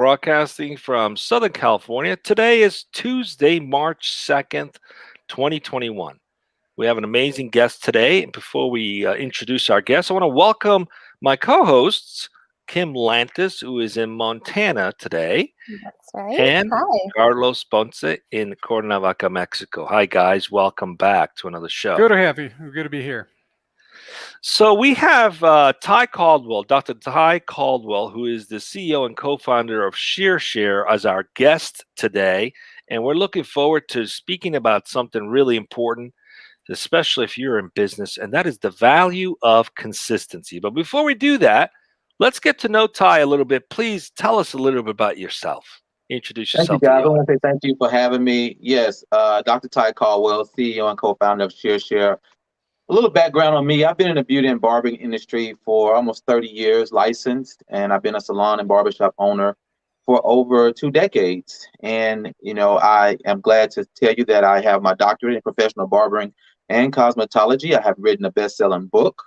broadcasting from Southern California. Today is Tuesday, March 2nd, 2021. We have an amazing guest today. And before we introduce our guest, I want to welcome my co-hosts, Kim Lantis, who is in Montana today, That's right. and Hi. Carlos Ponce in Cuernavaca, Mexico. Hi, guys. Welcome back to another show. Good to have you. Good to be here. So we have Tye Caldwell, Dr. Tye Caldwell, who is the CEO and co-founder of ShearShare, as our guest today. And we're looking forward to speaking about something really important, especially if you're in business, and that is the value of consistency. But before we do that, let's get to know Tye a little bit. Please tell us a little bit about yourself. Introduce Thank you, yourself. guys. I want to say thank you for having me. Yes, Dr. Tye Caldwell, CEO and co-founder of ShearShare. A little background on me. I've been in the beauty and barbering industry for almost 30 years, licensed, and I've been a salon and barbershop owner for over 2 decades. And, I am glad to tell you that I have my doctorate in professional barbering and cosmetology. I have written a best-selling book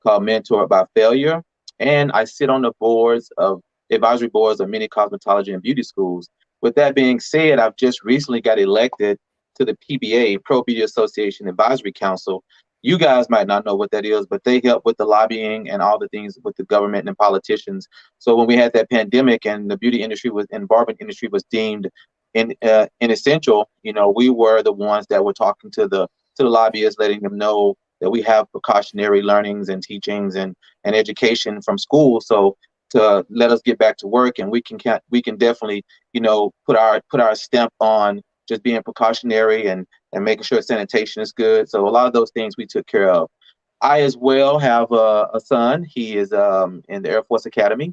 called Mentored by Failure, and I sit on the advisory boards of many cosmetology and beauty schools. With that being said, I've just recently got elected to the PBA, Pro Beauty Association Advisory Council. You guys might not know what that is, but they help with the lobbying and all the things with the government and politicians. So when we had that pandemic and the beauty industry and barbering industry was deemed inessential, we were the ones that were talking to the lobbyists, letting them know that we have precautionary learnings and teachings and education from school. So to let us get back to work, and we can definitely, put our stamp on just being precautionary and making sure sanitation is good. So a lot of those things we took care of. I as well have a son. He is in the Air Force Academy.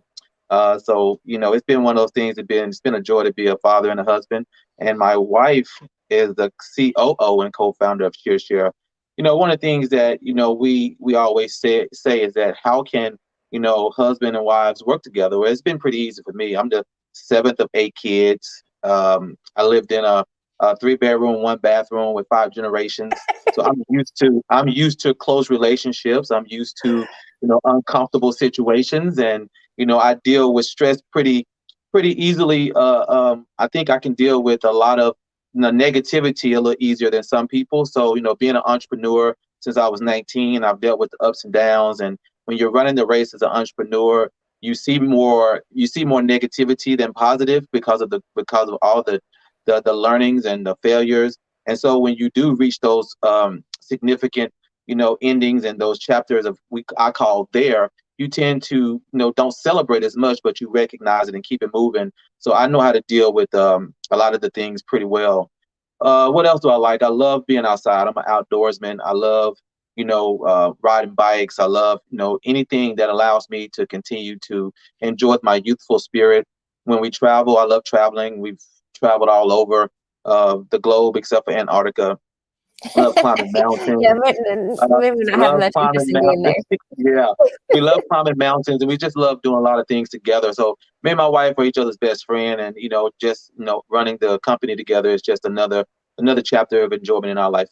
So it's been one of those things. It's been a joy to be a father and a husband. And my wife is the COO and co-founder of ShearShare. One of the things that we always say is that how can husband and wives work together? Well, it's been pretty easy for me. I'm the 7th of 8 kids. I lived in a 3-bedroom, 1-bathroom with 5 generations. So I'm used to close relationships. I'm used to, uncomfortable situations, and, I deal with stress pretty easily. I think I can deal with a lot of negativity a little easier than some people. So, being an entrepreneur since I was 19, I've dealt with the ups and downs. And when you're running the race as an entrepreneur, you see more negativity than positive because of all the learnings and the failures. And so when you do reach those significant, endings and those chapters I call there, you tend to, don't celebrate as much, but you recognize it and keep it moving. So I know how to deal with a lot of the things pretty well. What else do I like? I love being outside. I'm an outdoorsman. I love, riding bikes. I love, anything that allows me to continue to enjoy my youthful spirit. When we travel, I love traveling. We've traveled all over the globe except for Antarctica. I love climbing mountains. Yeah, maybe not have much interest in being there. Yeah, we love climbing mountains, and we just love doing a lot of things together. So me and my wife are each other's best friend, and running the company together is just another chapter of enjoyment in our life.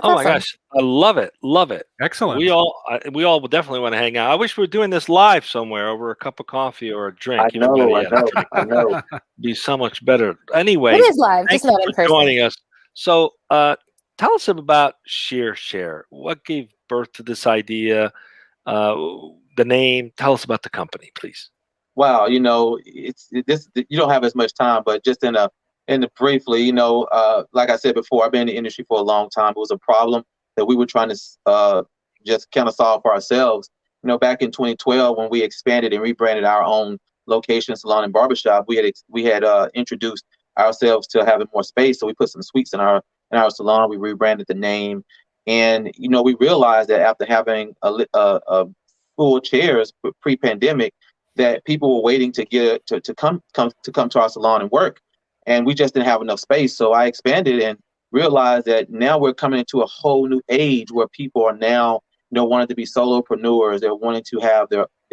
Oh my gosh, I love it. Love it. Excellent. We all will definitely want to hang out. I wish we were doing this live somewhere over a cup of coffee or a drink. I know. Be so much better. Anyway, It is live, just not in person. Joining us. So, tell us about ShearShare. What gave birth to this idea? The name. Tell us about the company, please. Wow, it's this. You don't have as much time, but just briefly, like I said before, I've been in the industry for a long time. It was a problem that we were trying to just kind of solve for ourselves. Back in 2012, when we expanded and rebranded our own location, salon and barbershop, we had introduced ourselves to having more space. So we put some suites in our salon. We rebranded the name, and we realized that after having a full chairs pre-pandemic, that people were waiting to get to come to our salon and work. And we just didn't have enough space. So I expanded and realized that now we're coming into a whole new age where people are now, wanting to be solopreneurs. They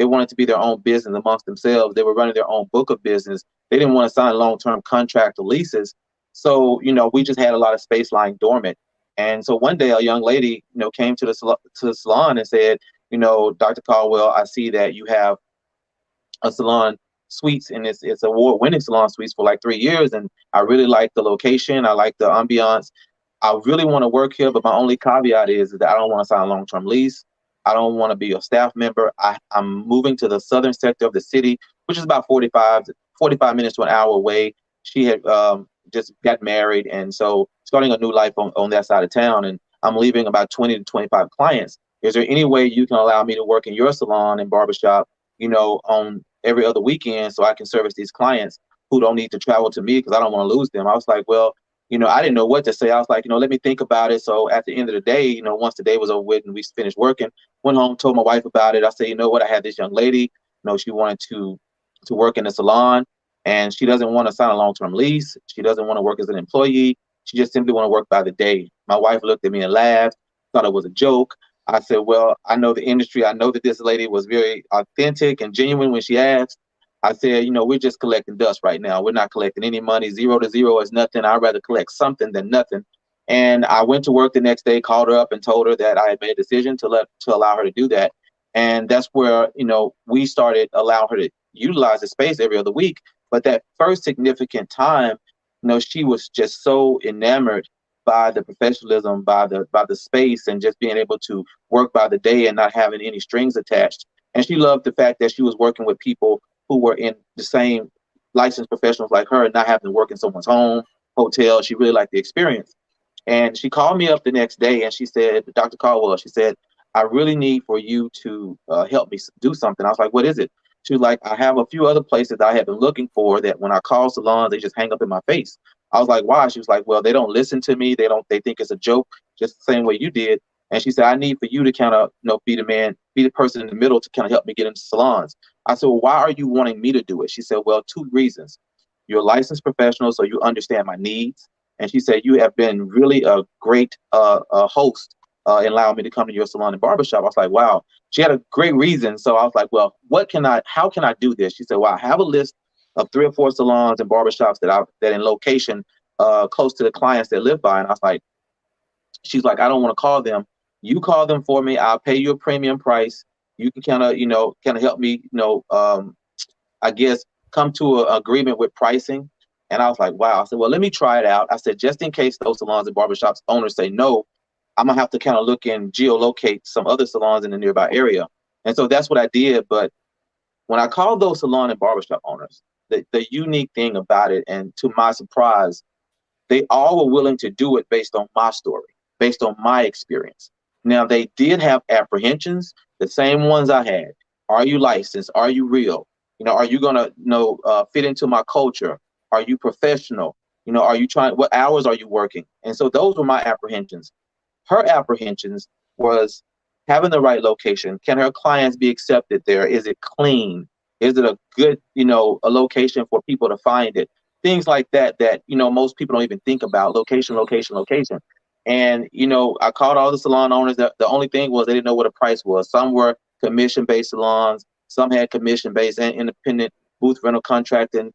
wanted to be their own business amongst themselves. They were running their own book of business. They didn't want to sign long-term contract or leases. So, we just had a lot of space lying dormant. And so one day a young lady, came to the salon and said, Dr. Caldwell, I see that you have a salon suites, and it's award-winning salon suites for like 3 years. And I really like the location. I like the ambiance. I really want to work here, but my only caveat is that I don't want to sign a long-term lease. I don't want to be a staff member. I'm moving to the southern sector of the city, which is about 45 minutes to an hour away. She had just got married, and so starting a new life on that side of town. And I'm leaving about 20 to 25 clients. Is there any way you can allow me to work in your salon and barbershop, on every other weekend so I can service these clients who don't need to travel to me because I don't want to lose them? I was like, well, I didn't know what to say. I was like, let me think about it. So at the end of the day, once the day was over with and we finished working, went home, told my wife about it. I said, you know what? I had this young lady, she wanted to work in the salon, and she doesn't want to sign a long-term lease. She doesn't want to work as an employee. She just simply want to work by the day. My wife looked at me and laughed, thought it was a joke. I said, well, I know the industry. I know that this lady was very authentic and genuine when she asked. I said, we're just collecting dust right now. We're not collecting any money. 0 to 0 is nothing. I'd rather collect something than nothing. And I went to work the next day, called her up and told her that I had made a decision to allow her to do that. And that's where, we started allowing her to utilize the space every other week. But that first significant time, she was just so enamored by the professionalism, by the space, and just being able to work by the day and not having any strings attached. And she loved the fact that she was working with people who were in the same licensed professionals like her and not having to work in someone's home, hotel. She really liked the experience. And she called me up the next day and she said, Dr. Caldwell, she said, I really need for you to help me do something. I was like, what is it? She was like, I have a few other places that I have been looking for that when I call salons, they just hang up in my face. I was like, why? She was like, well, they don't listen to me. They think it's a joke, just the same way you did. And she said, I need for you to kind of, be the person in the middle to kind of help me get into salons. I said, well, why are you wanting me to do it? She said, well, 2 reasons. You're a licensed professional, so you understand my needs. And she said, you have been really a great host in allowing me to come to your salon and barbershop. I was like, wow. She had a great reason. So I was like, well, how can I do this? She said, well, I have a list of 3 or 4 salons and barbershops that in location close to the clients that live by. And I was like, she's like, I don't want to call them. You call them for me. I'll pay you a premium price. You can kind of help me, I guess, come to an agreement with pricing. And I was like, wow. I said, well, let me try it out. I said, just in case those salons and barbershops owners say no, I'm gonna have to kind of look and geolocate some other salons in the nearby area. And so that's what I did. But when I called those salon and barbershop owners, the unique thing about it, and to my surprise, they all were willing to do it based on my story, based on my experience. Now, they did have apprehensions, the same ones I had. Are you licensed? Are you real? Are you going to fit into my culture? Are you professional? Are you what hours are you working? And so those were my apprehensions. Her apprehensions was having the right location. Can her clients be accepted there? Is it clean? Is it a good, a location for people to find it? Things like that, most people don't even think about. Location. And, I called all the salon owners. The only thing was they didn't know what a price was. Some were commission-based salons. Some had commission-based and independent booth rental contracting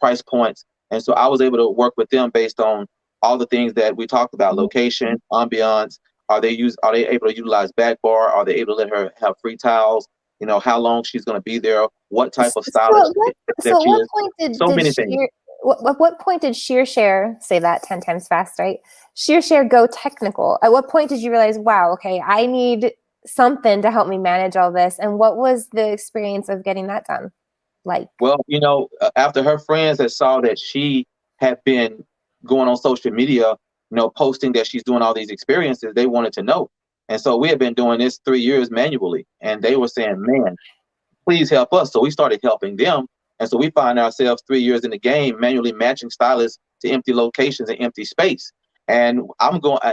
price points. And so I was able to work with them based on all the things that we talked about: location, ambiance. Are they able to utilize back bar? Are they able to let her have free towels? How long she's going to be there? What type of stylist that she is? So many things. At what point did ShearShare, say that 10 times fast, right? ShearShare go technical. At what point did you realize, wow, okay, I need something to help me manage all this? And what was the experience of getting that done like? Well, after her friends had saw that she had been going on social media, posting that she's doing all these experiences, they wanted to know. And so we had been doing this 3 years manually, and they were saying, man, please help us. So we started helping them. And so we find ourselves 3 years in the game, manually matching stylists to empty locations and empty space. And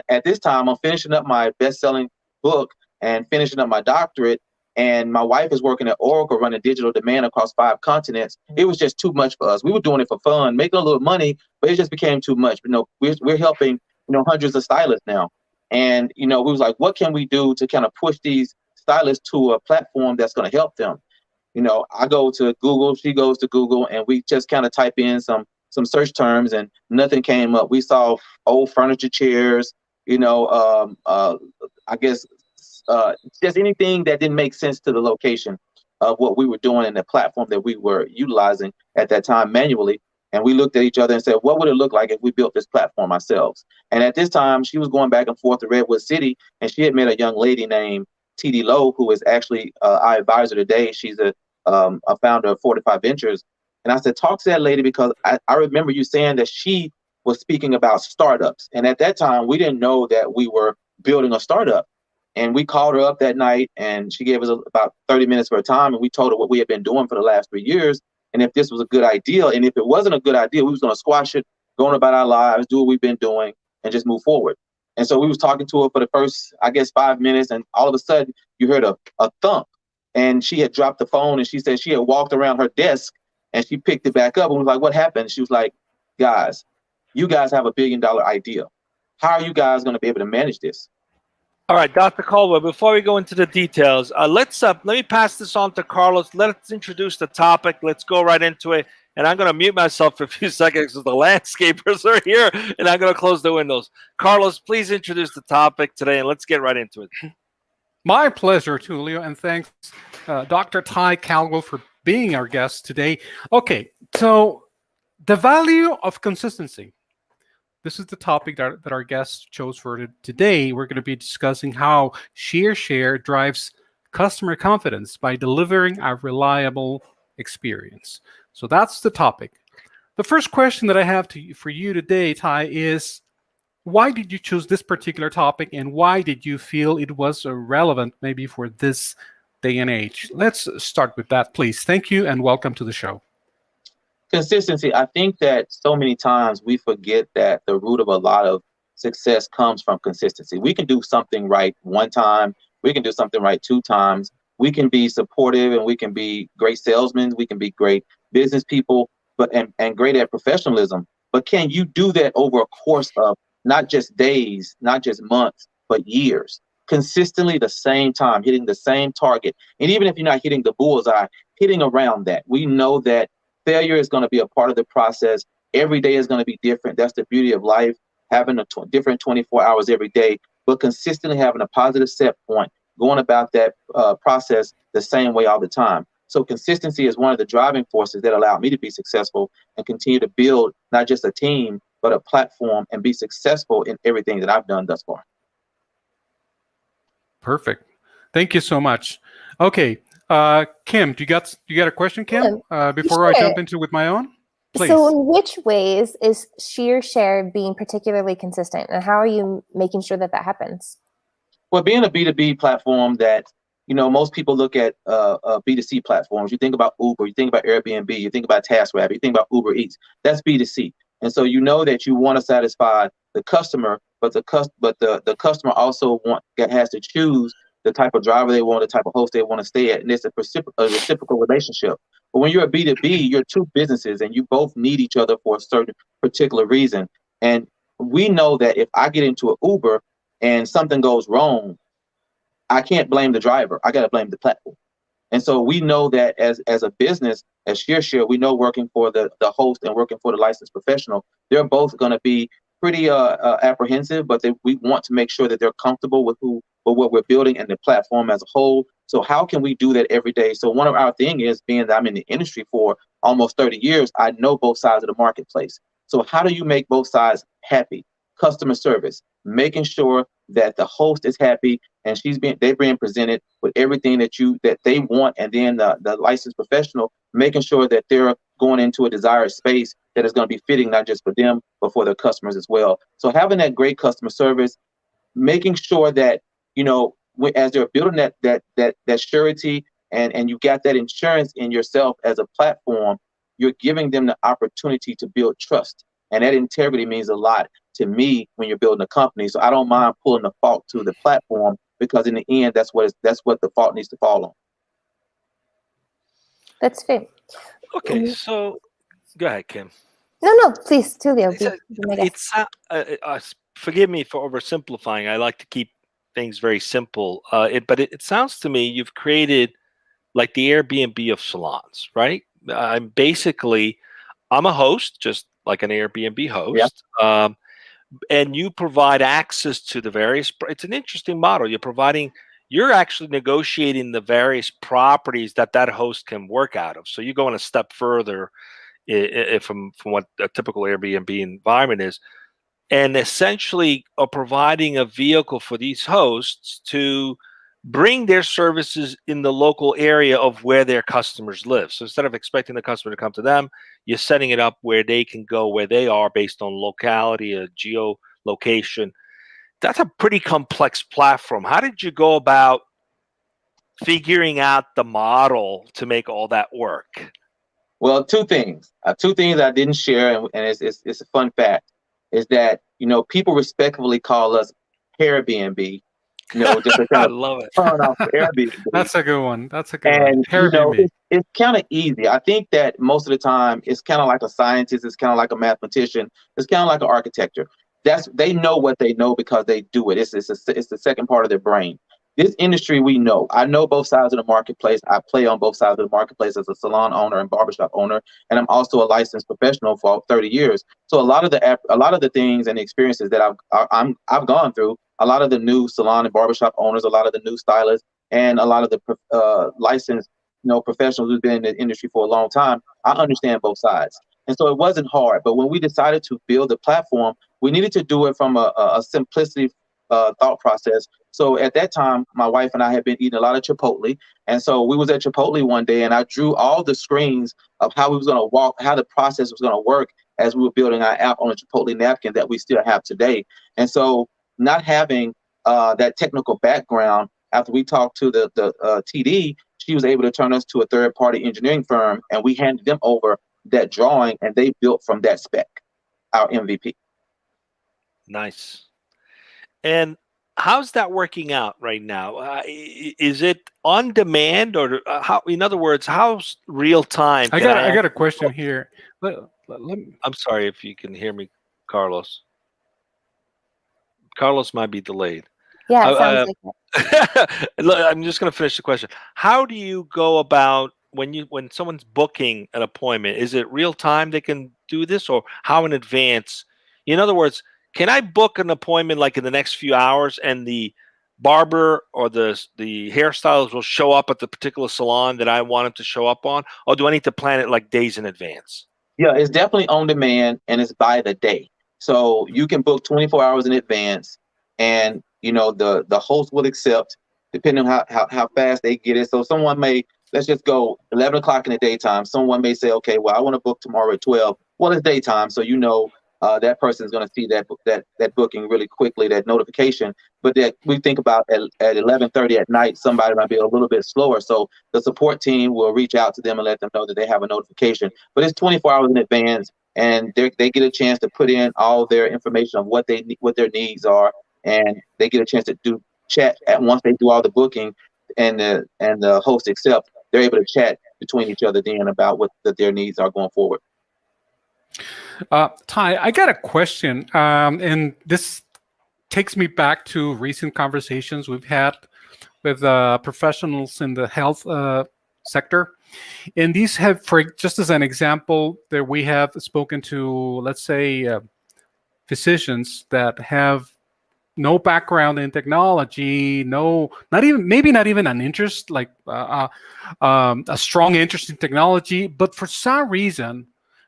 at this time, I'm finishing up my best-selling book and finishing up my doctorate. And my wife is working at Oracle, running digital demand across 5 continents. It was just too much for us. We were doing it for fun, making a little money, but it just became too much. We're helping, hundreds of stylists now. And, we was like, what can we do to kind of push these stylists to a platform that's going to help them? I go to Google, she goes to Google, and we just kind of type in some search terms, and nothing came up. We saw old furniture chairs, I guess just anything that didn't make sense to the location. of what we were doing in the platform that we were utilizing at that time manually. And we looked at each other and said, what would it look like if we built this platform ourselves? And at this time, she was going back and forth to Redwood City, and she had met a young lady named TD Lowe, who is actually our advisor today. She's a founder of 45 Ventures. And I said, talk to that lady, because I remember you saying that she was speaking about startups. And at that time, we didn't know that we were building a startup. And we called her up that night, and she gave us about 30 minutes of her time. And we told her what we had been doing for the last 3 years, and if this was a good idea. And if it wasn't a good idea, we was going to squash it, going about our lives, do what we've been doing, and just move forward. And so we was talking to her for the first, I guess, 5 minutes. And all of a sudden, you heard a thump. And she had dropped the phone, and she said she had walked around her desk, and she picked it back up and was like, what happened? She was like, guys, you guys have a $1 billion idea. How are you guys going to be able to manage this? All right, Dr. Caldwell, before we go into the details, let me pass this on to Carlos. Let's introduce the topic. Let's go right into it. And I'm going to mute myself for a few seconds because the landscapers are here, and I'm going to close the windows. Carlos, please introduce the topic today, and let's get right into it. My pleasure, Tulio, and thanks, Dr. Tye Caldwell, for being our guest today. Okay, so the value of consistency. This is the topic that our guest chose for today. We're going to be discussing how ShearShare drives customer confidence by delivering a reliable experience. So that's the topic. The first question that I have for you today, Tye, is why did you choose this particular topic, and why did you feel it was relevant maybe for this day and age? Let's start with that, please. Thank you, and welcome to the show. Consistency. I think that so many times we forget that the root of a lot of success comes from consistency. We can do something right one time. We can do something right 2 times. We can be supportive, and we can be great salesmen. We can be great business people, and great at professionalism. But can you do that over a course of not just days, not just months, but years? Consistently the same time, hitting the same target. And even if you're not hitting the bullseye, hitting around that. We know that failure is going to be a part of the process. Every day is going to be different. That's the beauty of life, having a different 24 hours every day, but consistently having a positive set point, going about that process the same way all the time. So consistency is one of the driving forces that allowed me to be successful and continue to build not just a team, but a platform, and be successful in everything that I've done thus far. Perfect. Thank you so much. Okay. Kim, do you got a question, Kim? Before I jump into with my own, please. So, in which ways is ShearShare being particularly consistent, and how are you making sure that happens? Well, being a B2B platform that, most people look at B2C platforms. You think about Uber, you think about Airbnb, you think about TaskRabbit, you think about Uber Eats. That's B2C, and so you know that you want to satisfy the customer, but the customer also has to choose the type of driver they want, the type of host they want to stay at, and it's a reciprocal relationship. But when you're a B2B, you're 2 businesses, and you both need each other for a certain particular reason. And we know that if I get into an Uber and something goes wrong, I can't blame the driver. I got to blame the platform. And so we know that as a business, as ShearShare, we know working for the host and working for the licensed professional, they're both going to be pretty apprehensive, but we want to make sure that they're comfortable with what we're building and the platform as a whole. So how can we do that every day? So one of our thing is, being that I'm in the industry for almost 30 years, I know both sides of the marketplace. So how do you make both sides happy? Customer service, making sure that the host is happy and they're being presented with everything that they want, and then the licensed professional making sure that they're going into a desired space that is going to be fitting not just for them but for their customers as well. So having that great customer service, making sure that as they're building that surety and you got that insurance in yourself as a platform, you're giving them the opportunity to build trust, and that integrity means a lot to me when you're building a company. So I don't mind pulling the fault to the platform, because in the end, that's what the fault needs to fall on. That's fair. Okay, so go ahead, Kim. No, please, Tulio. Forgive me for oversimplifying. I like to keep things very simple. But it sounds to me you've created like the Airbnb of salons, right? I'm a host, just like an Airbnb host. Yep. And you provide access to the various. It's an interesting model. You're providing you're actually negotiating the various properties that that host can work out of. So you're going a step further from what a typical Airbnb environment is, and essentially are providing a vehicle for these hosts to bring their services in the local area of where their customers live. So instead of expecting the customer to come to them, you're setting it up where they can go where they are based on locality, a geolocation. That's a pretty complex platform. How did you go about figuring out the model to make all that work? Well, two things. Two things I didn't share, and it's a fun fact, is that people respectfully call us Airbnb. Just to I kind of love it. turn off Airbnb. That's a good one. That's a good And one. Airbnb. it's kind of easy. I think that most of the time it's kind of like a scientist, it's kind of like a mathematician, it's kind of like an architecture. They know what they know because they do it. It's the second part of their brain. This industry, we know. I know both sides of the marketplace. I play on both sides of the marketplace as a salon owner and barbershop owner, and I'm also a licensed professional for 30 years. So a lot of the things and experiences that I've gone through, a lot of the new salon and barbershop owners, a lot of the new stylists, and a lot of the licensed professionals who've been in the industry for a long time, I understand both sides. And so it wasn't hard. But when we decided to build a platform, we needed to do it from a simplicity thought process. So at that time, my wife and I had been eating a lot of Chipotle. And so we was at Chipotle one day, and I drew all the screens of how we was going to walk, how the process was going to work as we were building our app on a Chipotle napkin that we still have today. And so not having that technical background, after we talked to the TD, she was able to turn us to a third-party engineering firm, and we handed them over that drawing, and they built from that spec our MVP. Nice. And how's that working out right now? Is it on demand, or how? In other words, how's real time? I got a question here. I'm sorry if you can hear me, Carlos. Carlos might be delayed. Yeah, it sounds like it. I'm just going to finish the question. How do you go about when someone's booking an appointment? Is it real time they can do this, or how in advance? In other words, can I book an appointment like in the next few hours, and the barber or the hairstylist will show up at the particular salon that I want him to show up on, or do I need to plan it like days in advance? Yeah, it's definitely on demand, and it's by the day. So you can book 24 hours in advance, and the host will accept depending on how fast they get it. So someone may, let's just go 11 o'clock in the daytime. Someone may say, okay, well, I want to book tomorrow at 12. Well, it's daytime, so that person is going to see that booking really quickly, that notification. But that we think about at 11:30 at night, somebody might be a little bit slower. So the support team will reach out to them and let them know that they have a notification. But it's 24 hours in advance, and they get a chance to put in all their information of what their needs are, and they get a chance to do chat once they do all the booking, and the host accepts. They're able to chat between each other then about what their needs are going forward. Tye, I got a question, and this takes me back to recent conversations we've had with professionals in the health sector. And these have, for just as an example, that we have spoken to, let's say, physicians that have no background in technology, maybe not even an interest, like a strong interest in technology, but for some reason,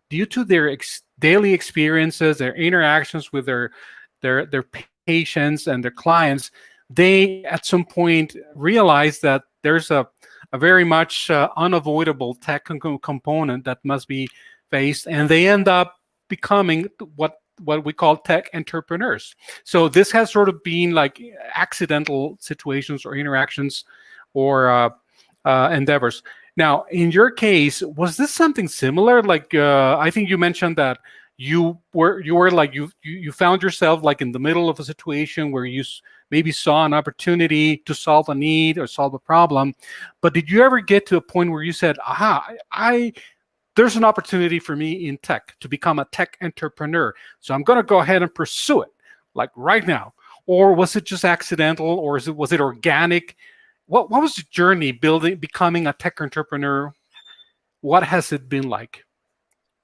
due to their daily experiences, their interactions with their patients and their clients, they at some point realize that there's a very much unavoidable tech component that must be faced, and they end up becoming what we call tech entrepreneurs. So this has sort of been like accidental situations or interactions or endeavors. Now, in your case, was this something similar? Like I think you mentioned that you found yourself like in the middle of a situation where you maybe saw an opportunity to solve a need or solve a problem. But did you ever get to a point where you said, aha, there's an opportunity for me in tech to become a tech entrepreneur, so I'm going to go ahead and pursue it, like right now? Or was it just accidental, or was it organic? What was the journey becoming a tech entrepreneur? What has it been like?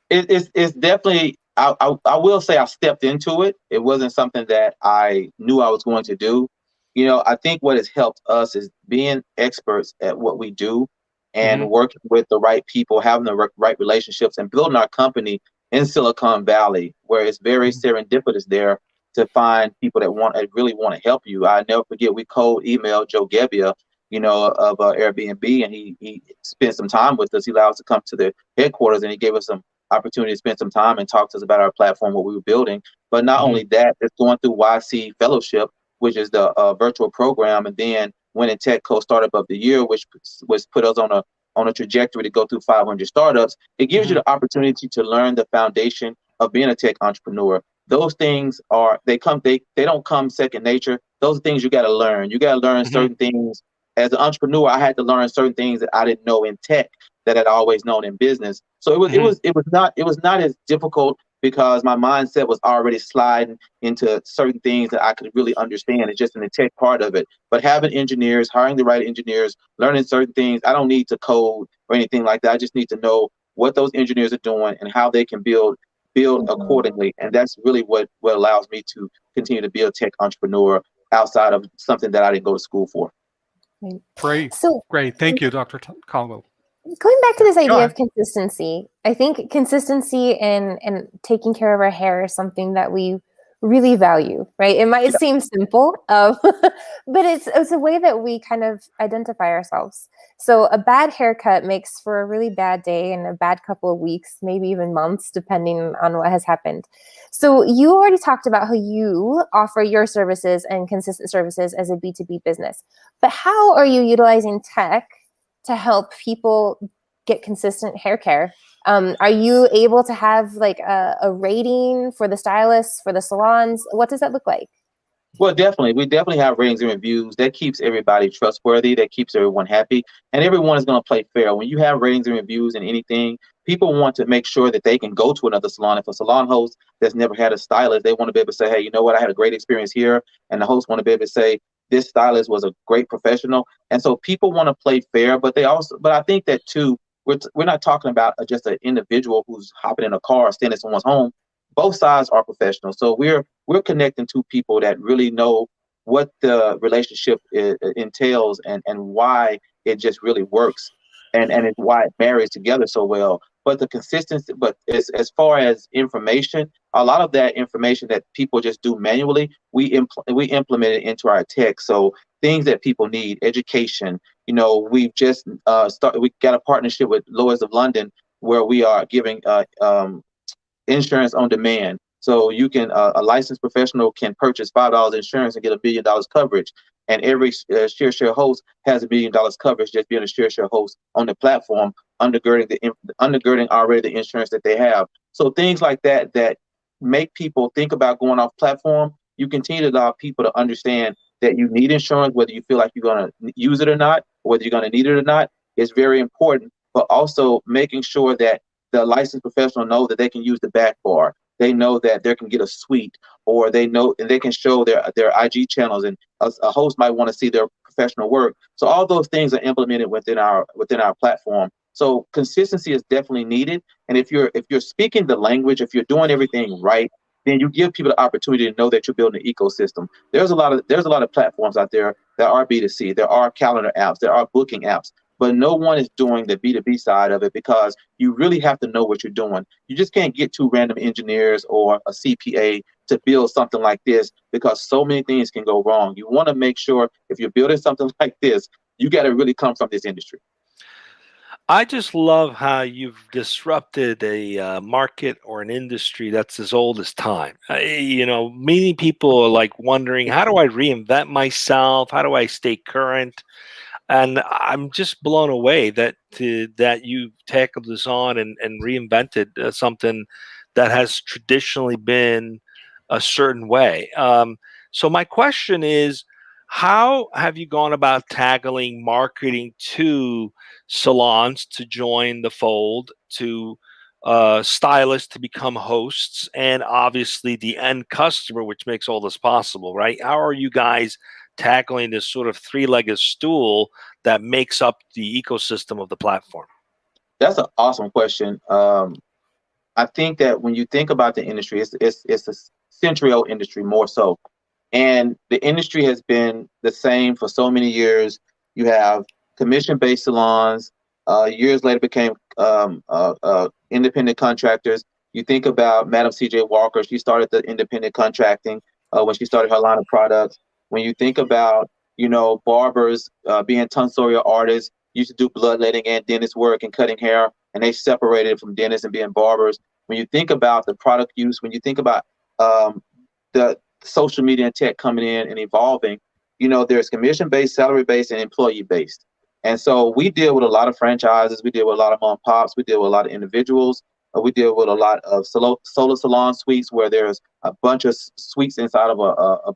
It's definitely, I will say I stepped into it. It wasn't something that I knew I was going to do. I think what has helped us is being experts at what we do and Mhm. working with the right people, having the right relationships, and building our company in Silicon Valley, where it's very serendipitous there to find people that really want to help you. I never forget, we cold emailed Joe Gebbia, of Airbnb, and he spent some time with us. He allowed us to come to the headquarters, and he gave us some opportunity to spend some time and talk to us about our platform, what we were building. But not Mhm. only that, it's going through YC Fellowship, which is the virtual program, and then winning Tech Co Startup of the Year, which was put us on a trajectory to go through 500 startups. It gives you Mhm. the opportunity to learn the foundation of being a tech entrepreneur. Those things they don't come second nature. Those are things you got to learn. You got to learn Mhm. certain things. As an entrepreneur, I had to learn certain things that I didn't know in tech that I'd always known in business. So Mhm. it was not as difficult because my mindset was already sliding into certain things that I could really understand. It's just in the tech part of it. But having engineers, hiring the right engineers, learning certain things, I don't need to code or anything like that. I just need to know what those engineers are doing and how they can build Mhm. accordingly. And that's really what allows me to continue to be a tech entrepreneur outside of something that I didn't go to school for. Right. Great. So Great. Thank you, Dr. Caldwell. going back to Yeah. this Go idea ahead. of consistency, I think consistency and taking care of our hair is something that we really value, right? It might seem simple, but it's a way that we kind of identify ourselves. So a bad haircut makes for a really bad day and a bad couple of weeks, maybe even months, depending on what has happened. So you already talked about how you offer your services and consistent services as a B2B business, but how are you utilizing tech to help people get consistent hair care? Are you able to have like a rating for the stylists, for the salons? What does that look like? Well, definitely. We definitely have ratings and reviews. That keeps everybody trustworthy. That keeps everyone happy. And everyone is going to play fair. When you have ratings and reviews and anything, people want to make sure that they can go to another salon. If a salon host that's never had a stylist, they want to be able to say, hey, you know what? I had a great experience here. And the host want to be able to say, this stylist was a great professional. And so people want to play fair, but I think that too, we're not talking about just an individual who's hopping in a car or staying at someone's home. Both sides are professional. So we're connecting to people that really know what the relationship entails and why it just really works and it's why it marries together so well. But the consistency, but as far as information, a lot of that information that people just do manually, we implement it into our tech. So things that people need, education. We've just started. We got a partnership with Lloyd's of London where we are giving insurance on demand. So you can a licensed professional can purchase $5 insurance and get $1 billion coverage. And every ShearShare host has $1 billion coverage just being a ShearShare host on the platform, undergirding already the insurance that they have. So things like that make people think about going off platform. You continue to allow people to understand that you need insurance, whether you feel like you're going to use it or not, or whether you're going to need it or not, is very important. But also making sure that the licensed professional know that they can use the back bar. They know that they can get a suite, or they know and they can show their IG channels, and a host might want to see their professional work. So all those things are implemented within our platform. So consistency is definitely needed. And if you're speaking the language, if you're doing everything right, then you give people the opportunity to know that you're building an ecosystem. There's a lot of platforms out there that are B2C. There are calendar apps. There are booking apps. But no one is doing the B2B side of it because you really have to know what you're doing. You just can't get two random engineers or a CPA to build something like this because so many things can go wrong. You want to make sure if you're building something like this, you got to really come from this industry. I just love how you've disrupted a market or an industry that's as old as time. Many people are like wondering, how do I reinvent myself? How do I stay current? And I'm just blown away that you tackled this on and reinvented something that has traditionally been a certain way. So my question is, how have you gone about tackling marketing to salons to join the fold, to stylists to become hosts, and obviously the end customer, which makes all this possible, right? How are you guys tackling this sort of three-legged stool that makes up the ecosystem of the platform? That's an awesome question. I think that when you think about the industry, it's a century-old industry more so. And the industry has been the same for so many years. You have commission-based salons. Years later became independent contractors. You think about Madam C.J. Walker. She started the independent contracting when she started her line of products. When you think about, barbers being tonsorial artists, used to do bloodletting and dentist work and cutting hair, and they separated from dentists and being barbers. When you think about the product use, when you think about the social media and tech coming in and evolving, there's commission-based, salary-based, and employee-based. And so we deal with a lot of franchises. We deal with a lot of mom and pops. We deal with a lot of individuals. We deal with a lot of solo salon suites where there's a bunch of suites inside of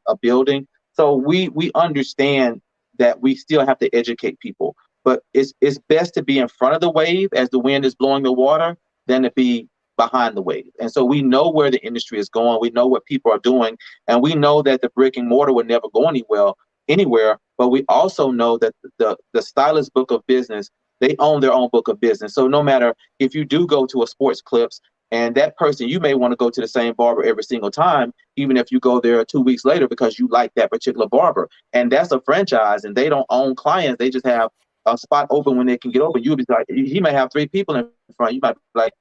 a building. So we understand that we still have to educate people, but it's best to be in front of the wave as the wind is blowing the water than to be behind the wave. And so we know where the industry is going. We know what people are doing, and we know that the brick and mortar would never go anywhere. But we also know that the stylist book of business, they own their own book of business. So no matter if you do go to a sports clips and that person, you may want to go to the same barber every single time, even if you go there 2 weeks later because you like that particular barber. And that's a franchise, and they don't own clients. They just have a spot open when they can get open. You'll be like, he may have 3 people in front. You might be like,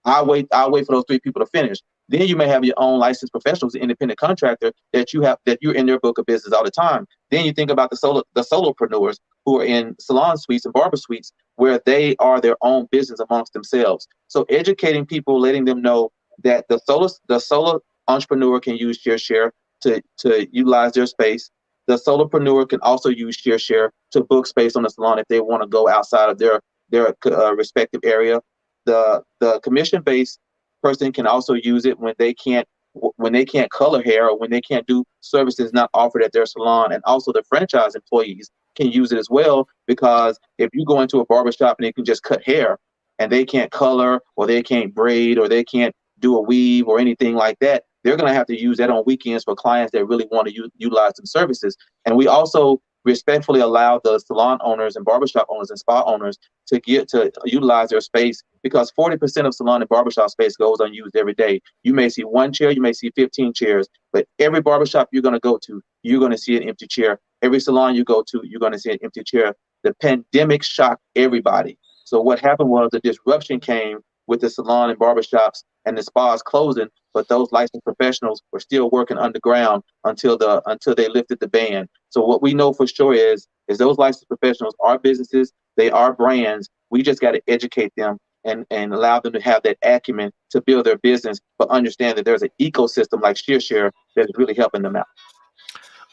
I'll wait for those 3 people to finish. Then you may have your own licensed professionals, an independent contractor that you're in their book of business all the time. Then you think about the solopreneurs who are in salon suites and barber suites where they are their own business amongst themselves. So educating people, letting them know that the solo entrepreneur can use ShearShare to utilize their space. The solopreneur can also use ShearShare to book space on the salon if they want to go outside of their respective area. The commission-based person can also use it when they can't color hair or when they can't do services not offered at their salon. And also the franchise employees can use it as well, because if you go into a barbershop and they can just cut hair and they can't color or they can't braid or they can't do a weave or anything like that, they're going to have to use that on weekends for clients that really want to utilize some services. And we also respectfully allow the salon owners and barbershop owners and spa owners to utilize their space, because 40% of salon and barbershop space goes unused every day. You may see 1 chair, you may see 15 chairs, but every barbershop you're going to go to, you're going to see an empty chair. Every salon you go to, you're going to see an empty chair. The pandemic shocked everybody. So what happened was the disruption came with the salon and barbershops and the spas closing, but those licensed professionals were still working underground until they lifted the ban. So what we know for sure is those licensed professionals are businesses, they are brands. We just got to educate them and allow them to have that acumen to build their business, but understand that there's an ecosystem like ShearShare that is really helping them out.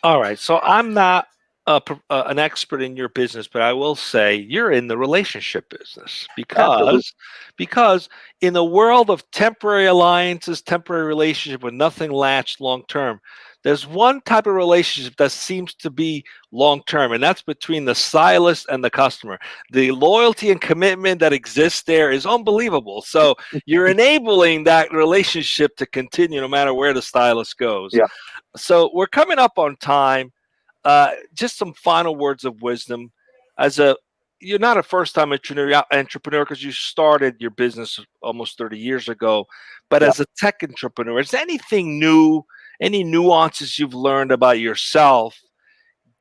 All right. So I'm not an expert in your business, but I will say you're in the relationship business because in the world of temporary alliances, temporary relationship with nothing latched long term, there's one type of relationship that seems to be long term, and that's between the stylist and the customer. The loyalty and commitment that exists there is unbelievable. So you're enabling that relationship to continue no matter where the stylist goes. Yeah. So we're coming up on time. Just some final words of wisdom. You're not a first-time entrepreneur because you started your business almost 30 years ago, but as a tech entrepreneur, is there anything new, any nuances you've learned about yourself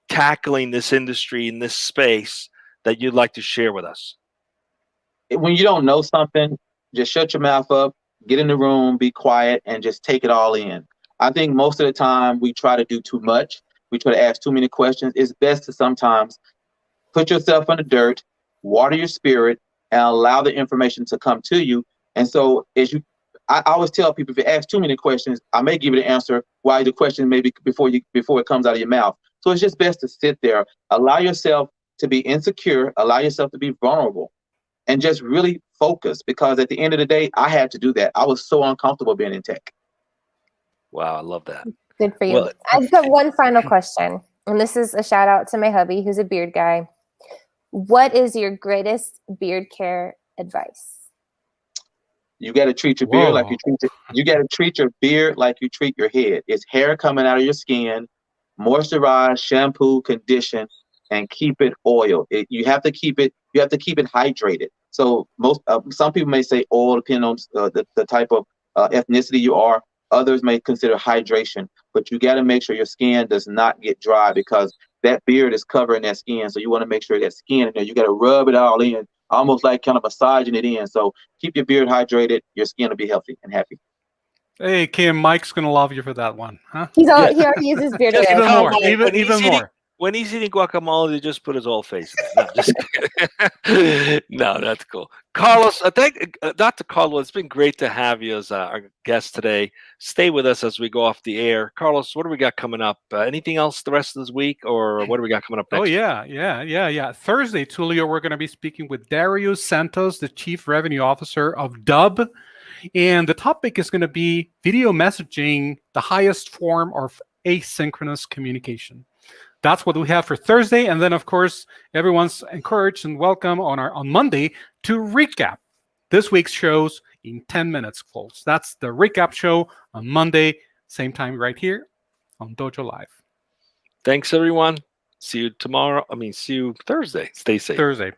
tackling this industry in this space that you'd like to share with us? When you don't know something, just shut your mouth up, get in the room, be quiet, and just take it all in. I think most of the time we try to do too much. We try to ask too many questions. It's best to sometimes put yourself in the dirt, water your spirit, and allow the information to come to you. And so I always tell people, if you ask too many questions, I may give you the answer why the question maybe before it comes out of your mouth. So it's just best to sit there, allow yourself to be insecure, allow yourself to be vulnerable, and just really focus. Because at the end of the day, I had to do that. I was so uncomfortable being in tech. Wow, I love that. Good for you. Well, I've got one final question, and this is a shout out to my hubby, who's a beard guy. What is your greatest beard care advice? You got to treat your beard like you got to treat your beard like you treat your head. It's hair coming out of your skin. Moisturize, shampoo, condition, and keep it oiled. You have to keep it hydrated. So some people may say oil, depending on the type of ethnicity you are. Others may consider hydration, but you got to make sure your skin does not get dry because that beard is covering that skin. So you want to make sure that skin in there, you got to rub it all in, almost like kind of massaging it in. So keep your beard hydrated. Your skin will be healthy and happy. Hey, Kim, Mike's going to love you for that one, huh? He already uses beard Just oil. Even tell more, Mike, when even he's eating- more. When he's eating guacamole, they just put his whole face in it. No, just kidding. No, that's cool. Carlos, Dr. Caldwell, it's been great to have you as our guest today. Stay with us as we go off the air. Carlos, what do we got coming up? Anything else the rest of this week, or what do we got coming up next? Oh, yeah. Thursday, Tulio, we're going to be speaking with Dario Santos, the Chief Revenue Officer of Dub. And the topic is going to be video messaging, the highest form of asynchronous communication. That's what we have for Thursday. And then, of course, everyone's encouraged and welcome on Monday to recap this week's shows in 10 minutes, folks. That's the recap show on Monday, same time right here on Dojo Live. Thanks, everyone. See you tomorrow. See you Thursday. Stay safe. Thursday.